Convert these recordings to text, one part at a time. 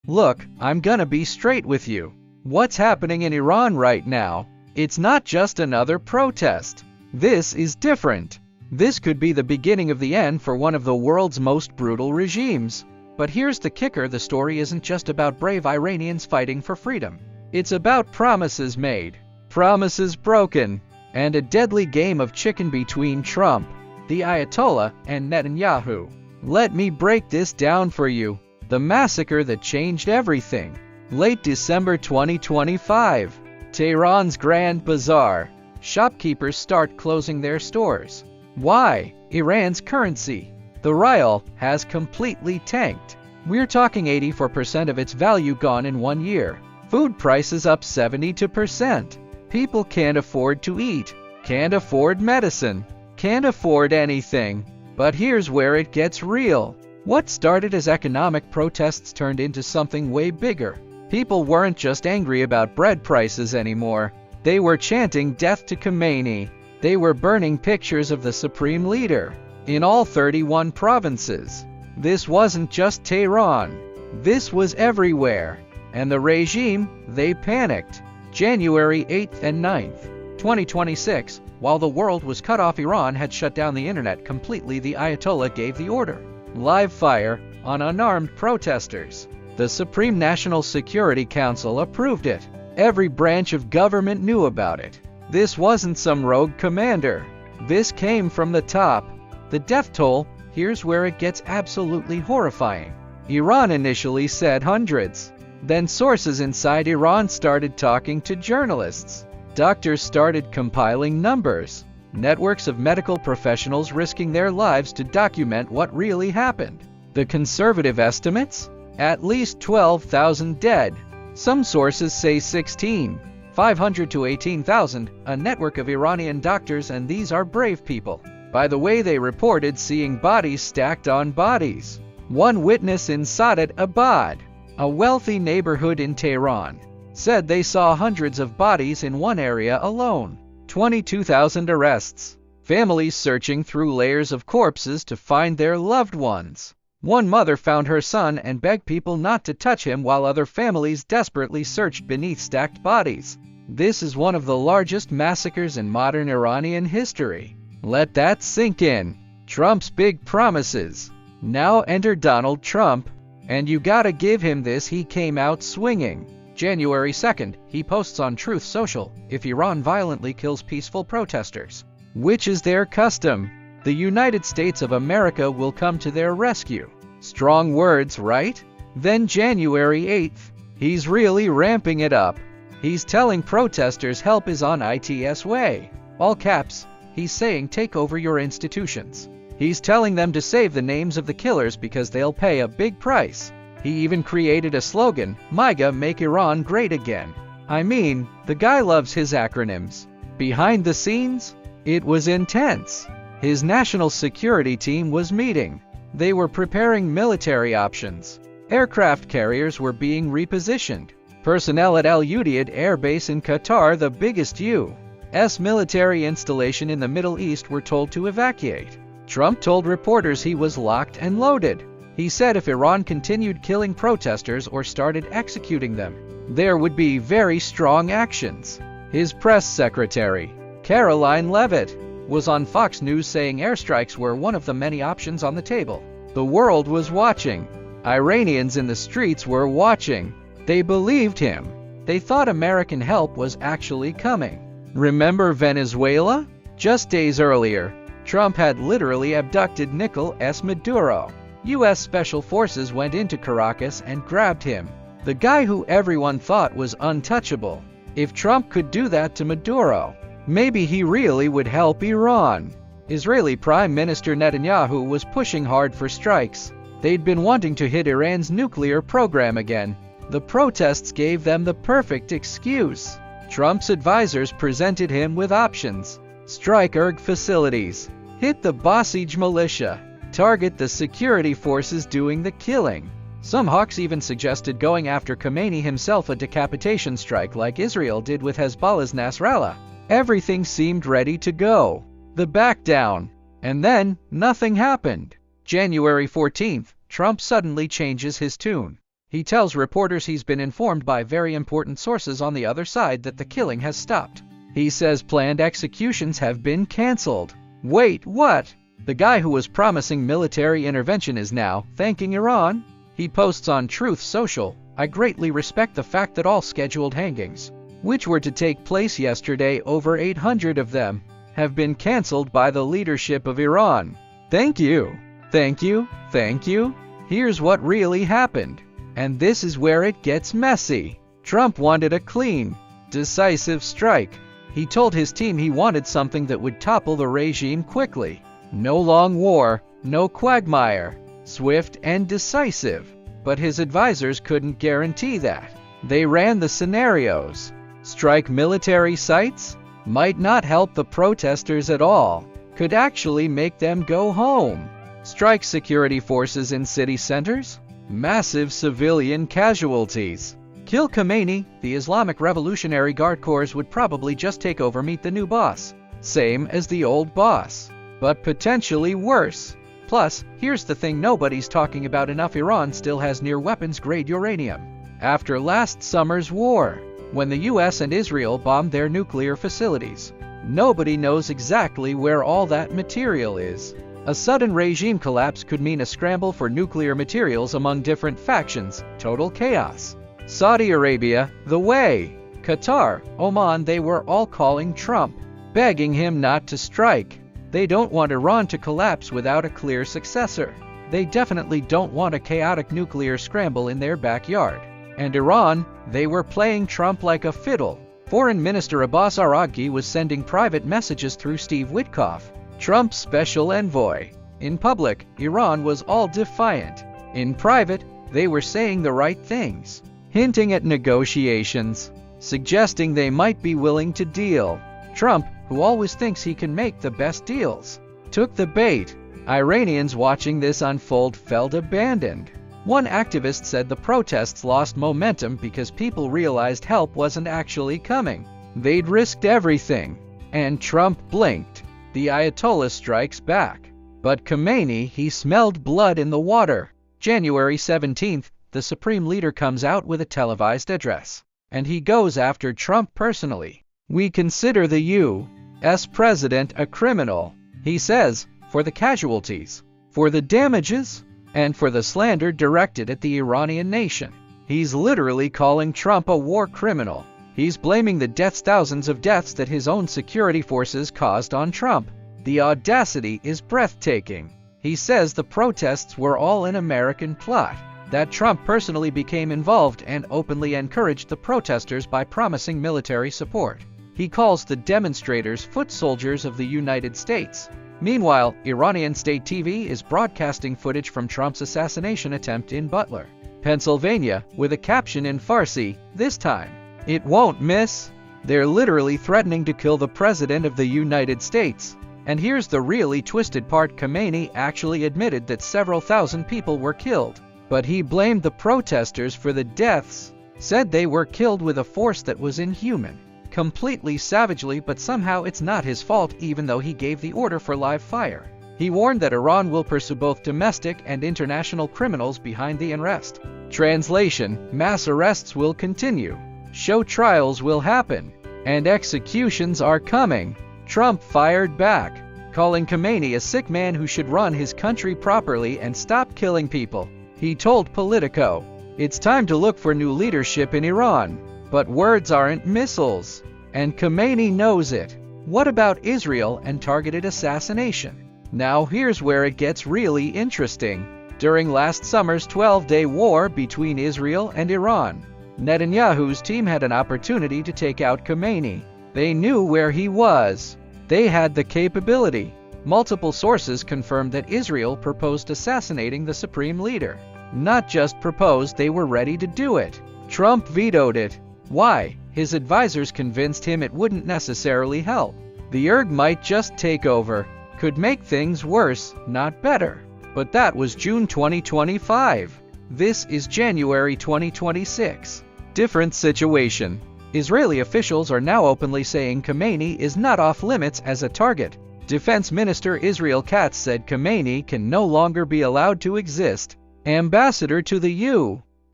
Look, I'm gonna be straight with you. What's happening in Iran right now? It's not just another protest. This is different. This could be the beginning of the end for one of the world's most brutal regimes. But here's the kicker: the story isn't just about brave Iranians fighting for freedom. It's about promises made, promises broken, and a deadly game of chicken between Trump, the Ayatollah, and Netanyahu. Let me break this down for you. The massacre that changed everything. Late December 2025. Tehran's Grand Bazaar. Shopkeepers start closing their stores. Why? Iran's currency, the rial, has completely tanked. We're talking 84% of its value gone in 1 year. Food prices up 72%. People can't afford to eat, can't afford medicine, can't afford anything. But here's where it gets real. What started as economic protests turned into something way bigger. People weren't just angry about bread prices anymore. They were chanting death to Khamenei. They were burning pictures of the Supreme Leader in all 31 provinces. This wasn't just Tehran. This was everywhere. And the regime, they panicked. January 8th and 9th, 2026, while the world was cut off, Iran had shut down the internet completely. The Ayatollah gave the order. Live fire on unarmed protesters. The Supreme National Security Council approved it. Every branch of government knew about it. This wasn't some rogue commander. This came from the top. The death toll, here's where it gets absolutely horrifying. Iran initially said hundreds. Then sources inside Iran started talking to journalists. Doctors started compiling numbers. Networks of medical professionals risking their lives to document what really happened. The conservative estimates? At least 12,000 dead. Some sources say 16,500 to 18,000, a network of Iranian doctors, and these are brave people. By the way, they reported seeing bodies stacked on bodies. One witness in Saadat Abad, a wealthy neighborhood in Tehran, said they saw hundreds of bodies in one area alone. 22,000 arrests. Families searching through layers of corpses to find their loved ones. One mother found her son and begged people not to touch him while other families desperately searched beneath stacked bodies. This is one of the largest massacres in modern Iranian history. Let that sink in. Trump's big promises. Now enter Donald Trump. And you gotta give him this, he came out swinging. January 2nd, he posts on Truth Social, if Iran violently kills peaceful protesters, which is their custom, the United States of America will come to their rescue. Strong words, right? Then January 8th, he's really ramping it up. He's telling protesters help is on its way. All caps, he's saying take over your institutions. He's telling them to save the names of the killers because they'll pay a big price. He even created a slogan, MAGA, make Iran great again. I mean, the guy loves his acronyms. Behind the scenes, it was intense. His national security team was meeting. They were preparing military options. Aircraft carriers were being repositioned. Personnel at Al Udeid Air Base in Qatar, the biggest U.S. military installation in the Middle East, were told to evacuate. Trump told reporters he was locked and loaded. He said if Iran continued killing protesters or started executing them, there would be very strong actions. His press secretary, Caroline Leavitt, was on Fox News saying airstrikes were one of the many options on the table. The world was watching. Iranians in the streets were watching. They believed him. They thought American help was actually coming. Remember Venezuela? Just days earlier, Trump had literally abducted Nicolás Maduro. U.S. Special Forces went into Caracas and grabbed him, the guy who everyone thought was untouchable. If Trump could do that to Maduro, maybe he really would help Iran. Israeli Prime Minister Netanyahu was pushing hard for strikes. They'd been wanting to hit Iran's nuclear program again. The protests gave them the perfect excuse. Trump's advisors presented him with options. Strike Erg facilities. Hit the Basij militia. Target the security forces doing the killing. Some hawks even suggested going after Khamenei himself, a decapitation strike like Israel did with Hezbollah's Nasrallah. Everything seemed ready to go. The back down. And then, nothing happened. January 14th, Trump suddenly changes his tune. He tells reporters he's been informed by very important sources on the other side that the killing has stopped. He says planned executions have been cancelled. Wait, what? The guy who was promising military intervention is now thanking Iran? He posts on Truth Social, "I greatly respect the fact that all scheduled hangings, which were to take place yesterday, over 800 of them, have been cancelled by the leadership of Iran. Thank you. Thank you. Thank you." Here's what really happened. And this is where it gets messy. Trump wanted a clean, decisive strike. He told his team he wanted something that would topple the regime quickly. No long war, no quagmire, swift and decisive. But his advisors couldn't guarantee that. They ran the scenarios. Strike military sites? Might not help the protesters at all. Could actually make them go home. Strike security forces in city centers? Massive civilian casualties. Kill Khamenei, the Islamic Revolutionary Guard Corps would probably just take over, meet the new boss. Same as the old boss, but potentially worse. Plus, here's the thing nobody's talking about enough: Iran still has near weapons-grade uranium. After last summer's war, when the US and Israel bombed their nuclear facilities, nobody knows exactly where all that material is. A sudden regime collapse could mean a scramble for nuclear materials among different factions, total chaos. Saudi Arabia, the way. Qatar, Oman, they were all calling Trump, begging him not to strike. They don't want Iran to collapse without a clear successor. They definitely don't want a chaotic nuclear scramble in their backyard. And Iran, they were playing Trump like a fiddle. Foreign Minister Abbas Araghchi was sending private messages through Steve Witkoff, Trump's special envoy. In public, Iran was all defiant. In private, they were saying the right things, hinting at negotiations, suggesting they might be willing to deal. Trump, who always thinks he can make the best deals, took the bait. Iranians watching this unfold felt abandoned. One activist said the protests lost momentum because people realized help wasn't actually coming. They'd risked everything. And Trump blinked. The Ayatollah strikes back. But Khamenei, he smelled blood in the water. January 17th, the Supreme Leader comes out with a televised address. And he goes after Trump personally. "We consider the U.S. president a criminal," he says, "for the casualties, for the damages, and for the slander directed at the Iranian nation." He's literally calling Trump a war criminal. He's blaming the deaths, thousands of deaths that his own security forces caused on Trump. The audacity is breathtaking. He says the protests were all an American plot, that Trump personally became involved and openly encouraged the protesters by promising military support. He calls the demonstrators foot soldiers of the United States. Meanwhile, Iranian state TV is broadcasting footage from Trump's assassination attempt in Butler, Pennsylvania, with a caption in Farsi, this time, "It won't miss." They're literally threatening to kill the President of the United States. And here's the really twisted part: Khamenei actually admitted that several thousand people were killed. But he blamed the protesters for the deaths, said they were killed with a force that was inhuman. Completely savagely, but somehow it's not his fault even though he gave the order for live fire. He warned that Iran will pursue both domestic and international criminals behind the unrest. Translation: mass arrests will continue, show trials will happen, and executions are coming. Trump fired back, calling Khamenei a sick man who should run his country properly and stop killing people. He told Politico, "It's time to look for new leadership in Iran." But words aren't missiles, and Khamenei knows it. What about Israel and targeted assassination? Now here's where it gets really interesting. During last summer's 12-day war between Israel and Iran, Netanyahu's team had an opportunity to take out Khamenei. They knew where he was. They had the capability. Multiple sources confirmed that Israel proposed assassinating the Supreme Leader. Not just proposed, they were ready to do it. Trump vetoed it. Why? His advisors convinced him it wouldn't necessarily help. The ERG might just take over. Could make things worse, not better. But that was June 2025. This is January 2026. Different situation. Israeli officials are now openly saying Khamenei is not off limits as a target. Defense Minister Israel Katz said Khamenei can no longer be allowed to exist. Ambassador to the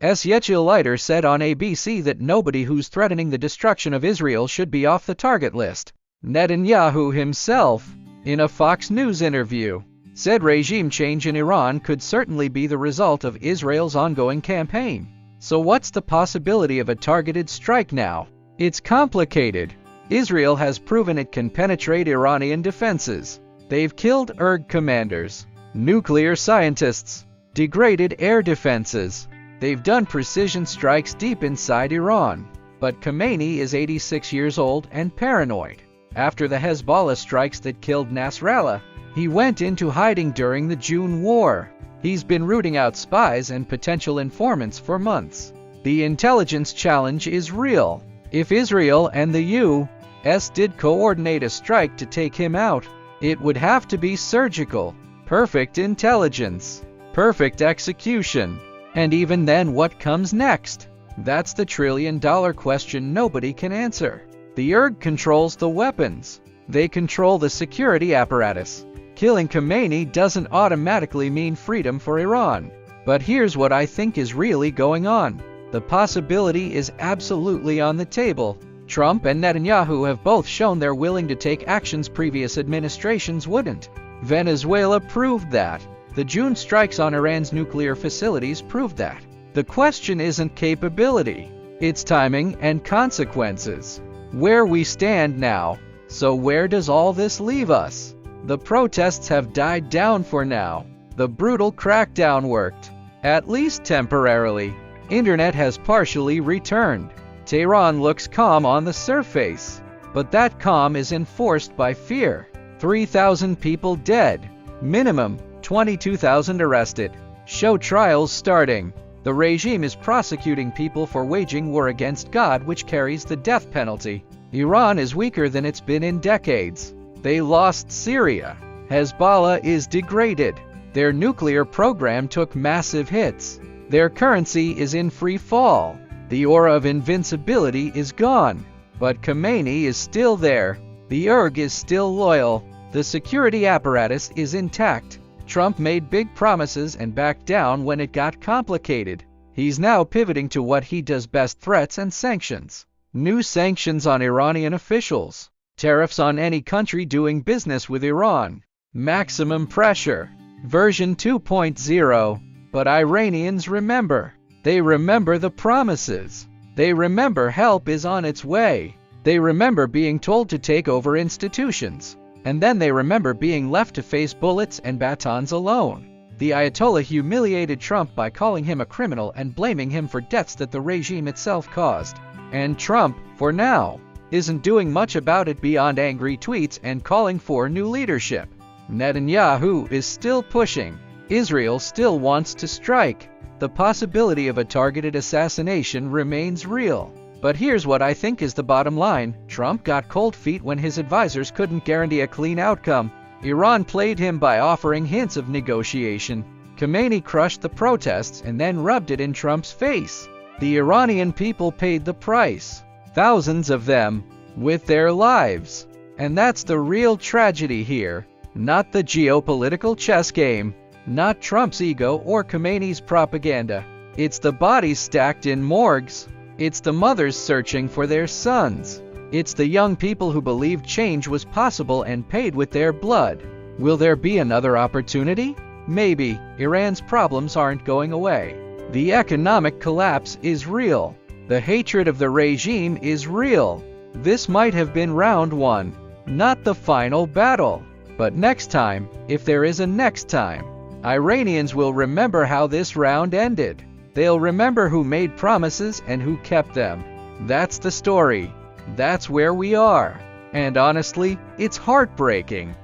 Leiter said on ABC that nobody who's threatening the destruction of Israel should be off the target list. Netanyahu himself, in a Fox News interview, said regime change in Iran could certainly be the result of Israel's ongoing campaign. So what's the possibility of a targeted strike now? It's complicated. Israel has proven it can penetrate Iranian defenses. They've killed IRG commanders, nuclear scientists, degraded air defenses. They've done precision strikes deep inside Iran. But Khamenei is 86 years old and paranoid. After the Hezbollah strikes that killed Nasrallah, he went into hiding during the June war. He's been rooting out spies and potential informants for months. The intelligence challenge is real. If Israel and the U.S. did coordinate a strike to take him out, it would have to be surgical. Perfect intelligence. Perfect execution. And even then, what comes next? That's the trillion-dollar question nobody can answer. The IRG controls the weapons. They control the security apparatus. Killing Khamenei doesn't automatically mean freedom for Iran. But here's what I think is really going on. The possibility is absolutely on the table. Trump and Netanyahu have both shown they're willing to take actions previous administrations wouldn't. Venezuela proved that. The June strikes on Iran's nuclear facilities proved that. The question isn't capability. It's timing and consequences. Where we stand now. So where does all this leave us? The protests have died down for now. The brutal crackdown worked. At least temporarily. Internet has partially returned. Tehran looks calm on the surface. But that calm is enforced by fear. 3,000 people dead. Minimum 22,000 arrested. Show trials starting. The regime is prosecuting people for waging war against God, which carries the death penalty. Iran is weaker than it's been in decades. They lost Syria. Hezbollah is degraded. Their nuclear program took massive hits. Their currency is in free fall. The aura of invincibility is gone. But Khamenei is still there. The IRG is still loyal. The security apparatus is intact. Trump made big promises and backed down when it got complicated. He's now pivoting to what he does best: threats and sanctions. New sanctions on Iranian officials. Tariffs on any country doing business with Iran. Maximum pressure. Version 2.0. But Iranians remember. They remember the promises. They remember help is on its way. They remember being told to take over institutions. And then they remember being left to face bullets and batons alone. The Ayatollah humiliated Trump by calling him a criminal and blaming him for deaths that the regime itself caused. And Trump, for now, isn't doing much about it beyond angry tweets and calling for new leadership. Netanyahu is still pushing. Israel still wants to strike. The possibility of a targeted assassination remains real. But here's what I think is the bottom line. Trump got cold feet when his advisors couldn't guarantee a clean outcome. Iran played him by offering hints of negotiation. Khamenei crushed the protests and then rubbed it in Trump's face. The Iranian people paid the price. Thousands of them, with their lives. And that's the real tragedy here. Not the geopolitical chess game. Not Trump's ego or Khamenei's propaganda. It's the bodies stacked in morgues. It's the mothers searching for their sons. It's the young people who believed change was possible and paid with their blood. Will there be another opportunity? Maybe. Iran's problems aren't going away. The economic collapse is real. The hatred of the regime is real. This might have been round one, not the final battle. But next time, if there is a next time, Iranians will remember how this round ended. They'll remember who made promises and who kept them. That's the story. That's where we are. And honestly, it's heartbreaking.